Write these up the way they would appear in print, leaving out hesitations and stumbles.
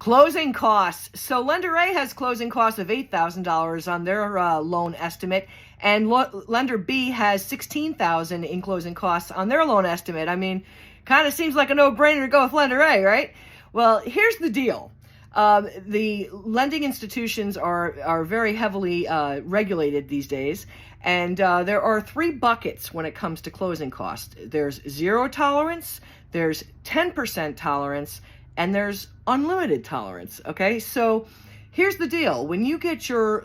Closing costs. So lender A has closing costs of $8,000 on their loan estimate, and lender B has $16,000 in closing costs on their loan estimate. I mean, kind of seems like a no-brainer to go with lender A, right? Well, here's the deal. The lending institutions are very heavily regulated these days, and there are three buckets when it comes to closing costs. There's zero tolerance, there's 10% tolerance, and there's unlimited tolerance. Okay, so here's the deal: when you get your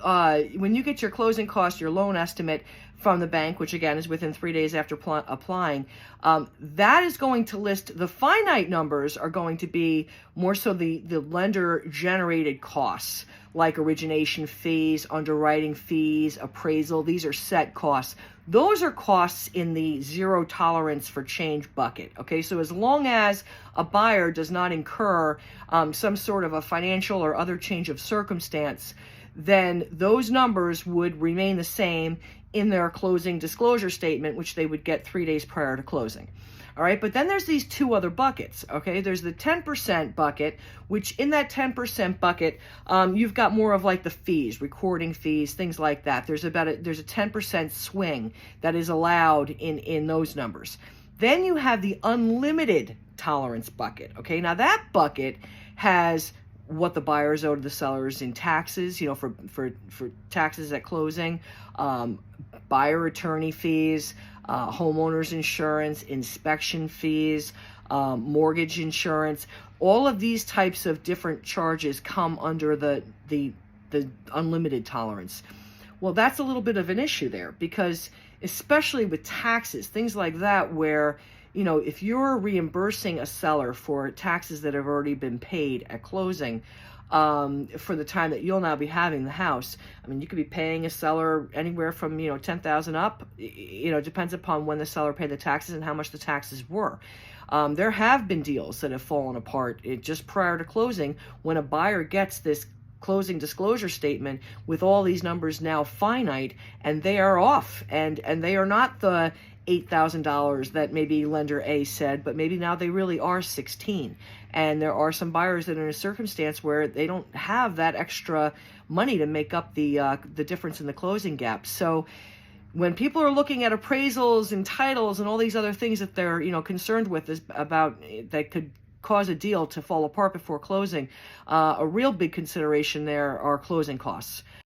closing cost, your loan estimate from the bank, which again is within 3 days after applying, that is going to list the finite numbers are going to be more so the lender generated costs, like origination fees, underwriting fees, appraisal. These are set costs. Those are costs in the zero tolerance for change bucket. Okay, so as long as a buyer does not incur some sort of a financial or other change of circumstance, then those numbers would remain the same in their closing disclosure statement, which they would get 3 days prior to closing. All right, but then there's these two other buckets, okay? There's the 10% bucket, which in that 10% bucket, you've got more of like the fees, recording fees, things like that. There's a 10% swing that is allowed in those numbers. Then you have the unlimited tolerance bucket, okay? Now that bucket has what the buyers owe to the sellers in taxes, for taxes at closing, buyer attorney fees, homeowners insurance, inspection fees, mortgage insurance. All of these types of different charges come under the unlimited tolerance. Well, that's a little bit of an issue there, because especially with taxes, things like that, where if you're reimbursing a seller for taxes that have already been paid at closing, for the time that you'll now be having the house, I mean, you could be paying a seller anywhere from $10,000 up. It depends upon when the seller paid the taxes and how much the taxes were. There have been deals that have fallen apart just prior to closing, when a buyer gets this closing disclosure statement with all these numbers now finite, and they are off, and they are not the $8,000 that maybe lender A said, but maybe now they really are 16. And there are some buyers that are in a circumstance where they don't have that extra money to make up the difference in the closing gap. So when people are looking at appraisals and titles and all these other things that they're concerned with about that could cause a deal to fall apart before closing, a real big consideration there are closing costs.